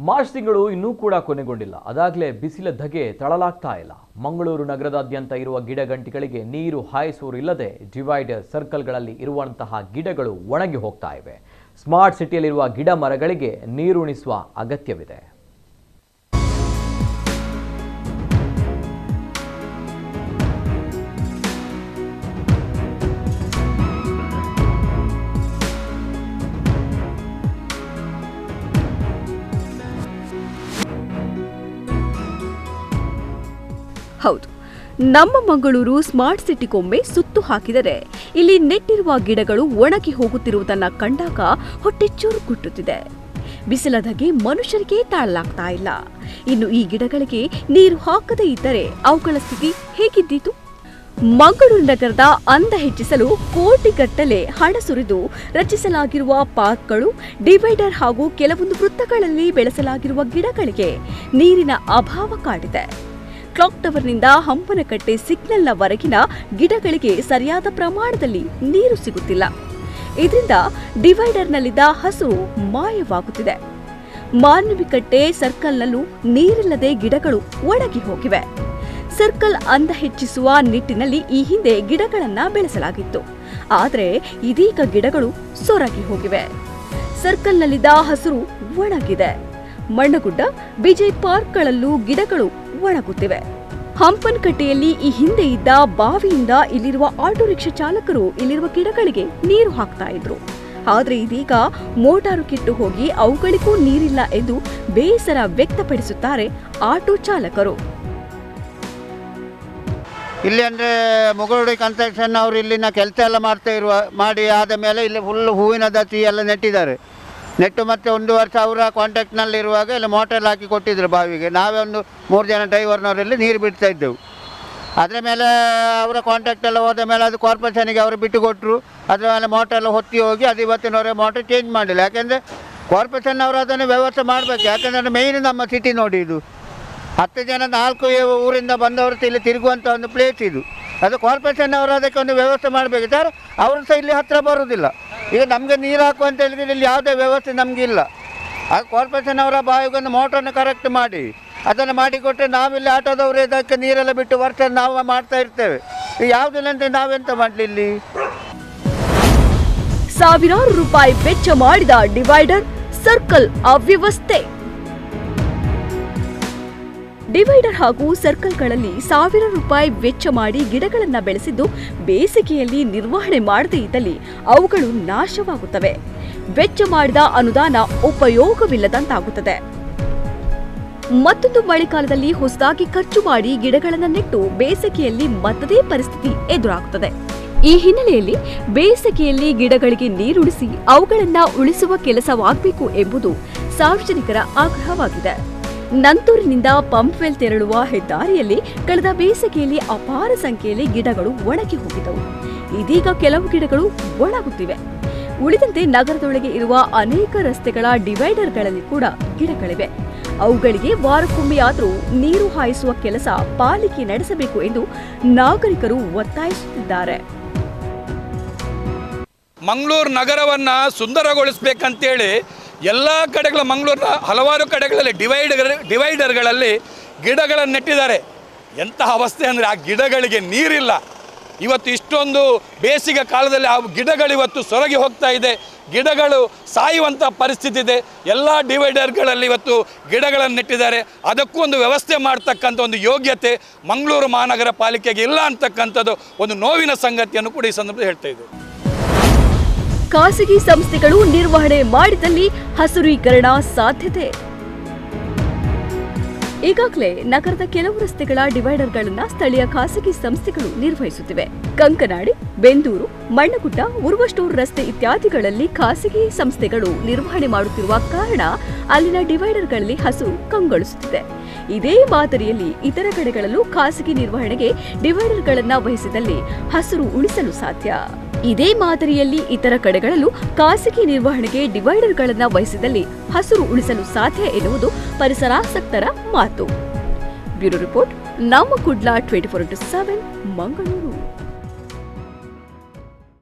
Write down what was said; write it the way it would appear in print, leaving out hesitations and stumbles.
March ತಿಂಗಳು ಇನ್ನೂ ಕೂಡ ಕೊನೆಗೊಂಡಿಲ್ಲ. ಅದಾಗಲೇ ಬಿಸಿಲ ಧಗೆ ತಳಲಾಗ್ತಾ ಇಲ್ಲ. ಮಂಗಳೂರು ನಗರದಾದ್ಯಂತ ಇರುವ ಗಿಡಗಂಟಿಗಳಿಗೆ ನೀರು ಹಾಯಿಸುವರಿಲ್ಲದೆ ಡಿವೈಡರ್ ಸರ್ಕಲ್ಗಳಲ್ಲಿ ಇರುವಂತಹ ಗಿಡಗಳು ಒಣಗಿ ಹೋಗ್ತಾ ಇವೆ. ಸ್ಮಾರ್ಟ್ ಸಿಟಿಯಲ್ಲಿರುವ ಗಿಡ ಮರಗಳಿಗೆ ನೀರುಣಿಸುವ ಅಗತ್ಯವಿದೆ. ಹೌದು, ನಮ್ಮ ಮಂಗಳೂರು ಸ್ಮಾರ್ಟ್ ಸಿಟಿಗೊಮ್ಮೆ ಸುತ್ತು ಹಾಕಿದರೆ ಇಲ್ಲಿ ನೆಟ್ಟಿರುವ ಗಿಡಗಳು ಒಣಗಿ ಹೋಗುತ್ತಿರುವುದನ್ನು ಕಂಡಾಗ ಹೊಟ್ಟೆ ಚುರುಕುಟ್ಟುತ್ತಿದೆ. ಬಿಸಿಲದಾಗೆ ಮನುಷ್ಯರಿಗೆ ತಾಳಲಾಗ್ತಾ ಇಲ್ಲ. ಇನ್ನು ಈ ಗಿಡಗಳಿಗೆ ನೀರು ಹಾಕದೇ ಇದ್ದರೆ ಅವುಗಳ ಸ್ಥಿತಿ ಹೇಗಿದ್ದೀತು? ಮಂಗಳೂರು ನಗರದ ಅಂದ ಹೆಚ್ಚಿಸಲು ಕೋಟಿಗಟ್ಟಲೆ ಹಣ ಸುರಿದು ರಚಿಸಲಾಗಿರುವ ಪಾರ್ಕ್ಗಳು, ಡಿವೈಡರ್ ಹಾಗೂ ಕೆಲವೊಂದು ವೃತ್ತಗಳಲ್ಲಿ ಬೆಳೆಸಲಾಗಿರುವ ಗಿಡಗಳಿಗೆ ನೀರಿನ ಅಭಾವ ಕಾಡಿದೆ. ಕ್ಲಾಕ್ ಟವರ್ನಿಂದ ಹಂಪನಕಟ್ಟೆ ಸಿಗ್ನಲ್ನವರೆಗಿನ ಗಿಡಗಳಿಗೆ ಸರಿಯಾದ ಪ್ರಮಾಣದಲ್ಲಿ ನೀರು ಸಿಗುತ್ತಿಲ್ಲ. ಇದರಿಂದ ಡಿವೈಡರ್ನಲ್ಲಿದ್ದ ಹಸುರು ಮಾಯವಾಗುತ್ತಿದೆ. ಮಾನವಿಕಟ್ಟೆ ಸರ್ಕಲ್ನಲ್ಲೂ ನೀರಿಲ್ಲದೆ ಗಿಡಗಳು ಒಣಗಿ ಹೋಗಿವೆ. ಸರ್ಕಲ್ ಅಂದ ಹೆಚ್ಚಿಸುವ ನಿಟ್ಟಿನಲ್ಲಿ ಈ ಹಿಂದೆ ಗಿಡಗಳನ್ನು ಬೆಳೆಸಲಾಗಿತ್ತು. ಆದರೆ ಇದೀಗ ಗಿಡಗಳು ಸೊರಗಿ ಹೋಗಿವೆ. ಸರ್ಕಲ್ನಲ್ಲಿದ್ದ ಹಸುರು ಒಣಗಿದೆ. ಮಣ್ಣಗುಡ್ಡ, ಬಿಜೈ ಪಾರ್ಕ್ಗಳಲ್ಲೂ ಗಿಡಗಳು ಒಣಗುತ್ತಿವೆ. ಹಂಪನಕಟ್ಟೆಯಲ್ಲಿ ಈ ಹಿಂದೆ ಇದ್ದ ಬಾವಿಯಿಂದ ಇಲ್ಲಿರುವ ಆಟೋ ರಿಕ್ಷಾ ಚಾಲಕರು ಇಲ್ಲಿರುವ ಗಿಡಗಳಿಗೆ ನೀರು ಹಾಕ್ತಾ ಇದ್ರು. ಆದರೆ ಇದೀಗ ಮೋಟಾರು ಕಿಟ್ಟು ಹೋಗಿ ಅವುಗಳಿಗೂ ನೀರಿಲ್ಲ ಎಂದು ಬೇಸರ ವ್ಯಕ್ತಪಡಿಸುತ್ತಾರೆ ಆಟೋ ಚಾಲಕರು. ಇಲ್ಲಿ ಅಂದರೆ ಮುಗಳೂರು ಕನ್ಸ್ಟ್ರಕ್ಷನ್ ಅವರು ಇಲ್ಲಿನ ಕೆಲಸ ಎಲ್ಲ ಮಾಡಿ ಆದ ಮೇಲೆ ಇಲ್ಲಿ ಫುಲ್ ಹೂವಿನ ದತ್ತಿ ಎಲ್ಲ ನೆಟ್ಟಿದ್ದಾರೆ. ನೆಟ್ಟು ಮತ್ತೆ 1 ವರ್ಷ ಅವರ ಕಾಂಟ್ಯಾಕ್ಟ್ನಲ್ಲಿರುವಾಗ ಇಲ್ಲಿ ಮೋಟರ್ ಹಾಕಿ ಕೊಟ್ಟಿದ್ದರು ಬಾವಿಗೆ. ನಾವೇ ಒಂದು 3 ಜನ ಡ್ರೈವರ್ನವರಲ್ಲಿ ನೀರು ಬಿಡ್ತಾ ಇದ್ದೆವು. ಅದರ ಮೇಲೆ ಅವರ ಕಾಂಟ್ಯಾಕ್ಟ್ ಎಲ್ಲ ಹೋದ ಮೇಲೆ ಅದು ಕಾರ್ಪೊರೇಷನಿಗೆ ಅವರು ಬಿಟ್ಟು ಕೊಟ್ಟರು. ಅದರ ಮೇಲೆ ಮೋಟರೆಲ್ಲ ಹೊತ್ತಿ ಹೋಗಿ ಅದು ಇವತ್ತಿನವರೆಗೆ ಮೋಟರ್ ಚೇಂಜ್ ಮಾಡಿಲ್ಲ. ಯಾಕೆಂದರೆ ಕಾರ್ಪೊರೇಷನ್ ಅವರು ಅದನ್ನು ವ್ಯವಸ್ಥೆ ಮಾಡಬೇಕು. ಯಾಕೆಂದರೆ ಮೇಯ್ನ್ ನಮ್ಮ ಸಿಟಿ ನೋಡಿ, ಇದು 10 ಜನ 4 ಊರಿಂದ ಬಂದವರು ಇಲ್ಲಿ ತಿರುಗುವಂಥ ಒಂದು ಪ್ಲೇಸ್ ಇದು. ಅದು ಕಾರ್ಪೊರೇಷನ್ ಅವರು ಅದಕ್ಕೆ ಒಂದು ವ್ಯವಸ್ಥೆ ಮಾಡಬೇಕು ಸರ್. ಅವರು ಸಹ ಇಲ್ಲಿ ಹತ್ತಿರ ಬರುವುದಿಲ್ಲ. ಈಗ ನಮಗೆ ನೀರು ಹಾಕುವಂತ ಹೇಳಿದ್ರೆ ಇಲ್ಲಿ ಯಾವುದೇ ವ್ಯವಸ್ಥೆ ನಮಗಿಲ್ಲ. ಅದು ಕಾರ್ಪೊರೇಷನ್ ಅವರ ಬಾವಿಗೊಂದು ಮೋಟ್ರನ್ನು ಕರೆಕ್ಟ್ ಮಾಡಿ ಅದನ್ನು ಮಾಡಿಕೊಟ್ಟರೆ ನಾವಿಲ್ಲಿ ಆಟೋದವರು ಇದಕ್ಕೆ ನೀರೆಲ್ಲ ಬಿಟ್ಟು ವರ್ಷ ನಾವು ಮಾಡ್ತಾ ಇರ್ತೇವೆ. ಈಗ ಯಾವುದಿಲ್ಲ ಅಂತ ನಾವೆಂತ ಮಾಡಲಿ? ಇಲ್ಲಿ ಸಾವಿರಾರು ರೂಪಾಯಿ ವೆಚ್ಚ ಮಾಡಿದ ಡಿವೈಡರ್ ಸರ್ಕಲ್ ಅವ್ಯವಸ್ಥೆ. ಡಿವೈಡರ್ ಹಾಗೂ ಸರ್ಕಲ್ಗಳಲ್ಲಿ ಸಾವಿರ ರೂಪಾಯಿ ವೆಚ್ಚ ಮಾಡಿ ಗಿಡಗಳನ್ನು ಬೆಳೆಸಿದ್ದು ಬೇಸಿಗೆಯಲ್ಲಿ ನಿರ್ವಹಣೆ ಮಾಡದೇ ಇದ್ದಲ್ಲಿ ಅವುಗಳು ನಾಶವಾಗುತ್ತವೆ. ವೆಚ್ಚ ಮಾಡಿದ ಅನುದಾನ ಉಪಯೋಗವಿಲ್ಲದಂತಾಗುತ್ತದೆ. ಮತ್ತೊಂದು ಮಳೆಗಾಲದಲ್ಲಿ ಹೊಸದಾಗಿ ಖರ್ಚು ಮಾಡಿ ಗಿಡಗಳನ್ನು ನೆಟ್ಟು ಬೇಸಿಗೆಯಲ್ಲಿ ಮತ್ತದೇ ಪರಿಸ್ಥಿತಿ ಎದುರಾಗುತ್ತದೆ. ಈ ಹಿನ್ನೆಲೆಯಲ್ಲಿ ಬೇಸಿಗೆಯಲ್ಲಿ ಗಿಡಗಳಿಗೆ ನೀರುಣಿಸಿ ಅವುಗಳನ್ನು ಉಳಿಸುವ ಕೆಲಸವಾಗಬೇಕು ಎಂಬುದು ಸಾರ್ವಜನಿಕರ ಆಗ್ರಹವಾಗಿದೆ. ನಂತೂರಿನಿಂದ ಪಂಪ್ವೆಲ್ ತೆರಳುವ ಹೆದ್ದಾರಿಯಲ್ಲಿ ಕಳೆದ ಬೇಸಿಗೆಯಲ್ಲಿ ಅಪಾರ ಸಂಖ್ಯೆಯಲ್ಲಿ ಗಿಡಗಳು ಒಣಗಿ ಹೋಗಿದ್ದವು. ಇದೀಗ ಕೆಲವು ಗಿಡಗಳು ಒಣಗುತ್ತಿವೆ. ಉಳಿದಂತೆ ನಗರದೊಳಗೆ ಇರುವ ಅನೇಕ ರಸ್ತೆಗಳ ಡಿವೈಡರ್ಗಳಲ್ಲಿ ಕೂಡ ಗಿಡಗಳಿವೆ. ಅವುಗಳಿಗೆ ವಾರಕ್ಕೊಮ್ಮೆಯಾದರೂ ನೀರು ಹಾಯಿಸುವ ಕೆಲಸ ಪಾಲಿಕೆ ನಡೆಸಬೇಕು ಎಂದು ನಾಗರಿಕರು ಒತ್ತಾಯಿಸುತ್ತಿದ್ದಾರೆ. ಮಂಗಳೂರು ನಗರವನ್ನು ಸುಂದರಗೊಳಿಸಬೇಕಂತೇಳಿ ಎಲ್ಲ ಕಡೆಗಳ ಮಂಗಳೂರಿನ ಹಲವಾರು ಕಡೆಗಳಲ್ಲಿ ಡಿವೈಡರ್ಗಳಲ್ಲಿ ಗಿಡಗಳನ್ನು ನೆಟ್ಟಿದ್ದಾರೆ. ಎಂತಹ ಅವಸ್ಥೆ ಅಂದರೆ ಆ ಗಿಡಗಳಿಗೆ ನೀರಿಲ್ಲ. ಇವತ್ತು ಇಷ್ಟೊಂದು ಬೇಸಿಗೆ ಕಾಲದಲ್ಲಿ ಆ ಗಿಡಗಳು ಇವತ್ತು ಸೊರಗಿ ಹೋಗ್ತಾ ಇದೆ. ಗಿಡಗಳು ಸಾಯುವಂಥ ಪರಿಸ್ಥಿತಿ ಇದೆ. ಎಲ್ಲ ಡಿವೈಡರ್ಗಳಲ್ಲಿ ಇವತ್ತು ಗಿಡಗಳನ್ನು ನೆಟ್ಟಿದ್ದಾರೆ. ಅದಕ್ಕೂ ಒಂದು ವ್ಯವಸ್ಥೆ ಮಾಡ್ತಕ್ಕಂಥ ಒಂದು ಯೋಗ್ಯತೆ ಮಂಗಳೂರು ಮಹಾನಗರ ಪಾಲಿಕೆಗೆ ಇಲ್ಲ ಅಂತಕ್ಕಂಥದ್ದು ಒಂದು ನೋವಿನ ಸಂಗತಿಯನ್ನು ಕೂಡ ಈ ಸಂದರ್ಭದಲ್ಲಿ ಹೇಳ್ತಾ ಇದ್ದೇವೆ. ಖಾಸಗಿ ಸಂಸ್ಥೆಗಳು ನಿರ್ವಹಣೆ ಮಾಡಿದಲ್ಲಿ ಹಸುರೀಕರಣ ಸಾಧ್ಯತೆ. ಈಗಾಗಲೇ ನಗರದ ಕೆಲವು ರಸ್ತೆಗಳ ಡಿವೈಡರ್ಗಳನ್ನು ಸ್ಥಳೀಯ ಖಾಸಗಿ ಸಂಸ್ಥೆಗಳು ನಿರ್ವಹಿಸುತ್ತಿವೆ. ಕಂಕನಾಡಿ, ಬೆಂದೂರು, ಮಣ್ಣಗುಡ್ಡ, ಉರ್ವಸ್ಟೂರು ರಸ್ತೆ ಇತ್ಯಾದಿಗಳಲ್ಲಿ ಖಾಸಗಿ ಸಂಸ್ಥೆಗಳು ನಿರ್ವಹಣೆ ಮಾಡುತ್ತಿರುವ ಕಾರಣ ಅಲ್ಲಿನ ಡಿವೈಡರ್ಗಳಲ್ಲಿ ಹಸುರು ಕಂಗೊಳಿಸುತ್ತಿದೆ. ಇದೇ ಮಾದರಿಯಲ್ಲಿ ಇತರ ಕಡೆಗಳಲ್ಲೂ ಖಾಸಗಿ ನಿರ್ವಹಣೆಗೆ ಡಿವೈಡರ್ಗಳನ್ನು ವಹಿಸಿದಲ್ಲಿ ಹಸುರು ಉಳಿಸಲು ಸಾಧ್ಯ. ಇದೇ ಮಾದರಿಯಲ್ಲಿ ಇತರ ಕಡೆಗಳಲ್ಲೂ ಖಾಸಗಿ ನಿರ್ವಹಣೆಗೆ ಡಿವೈಡರ್ಗಳನ್ನು ವಹಿಸಿದಲ್ಲಿ ಹಸುರು ಉಳಿಸಲು ಸಾಧ್ಯ ಎನ್ನುವುದು ಪರಿಸರಾಸಕ್ತರ ಮಾತು. ಬ್ಯೂರೋ ರಿಪೋರ್ಟ್, ನಮ್ಮ ಕುಡ್ಲ 24/7 ಮಂಗಳೂರು.